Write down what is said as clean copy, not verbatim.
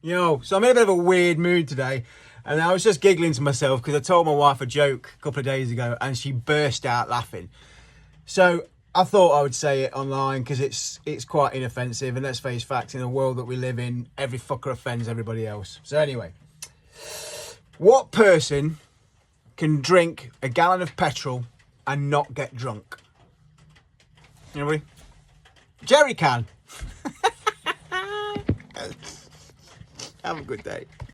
So I'm in a bit of a weird mood today, and I was just giggling to myself because I told my wife a joke a couple of days ago and she burst out laughing. So I thought I would say it online because it's quite inoffensive, and let's face facts, in the world that we live in, every fucker offends everybody else. So anyway, what person can drink a gallon of petrol and not get drunk? Anybody? Jerry can. Have a good day.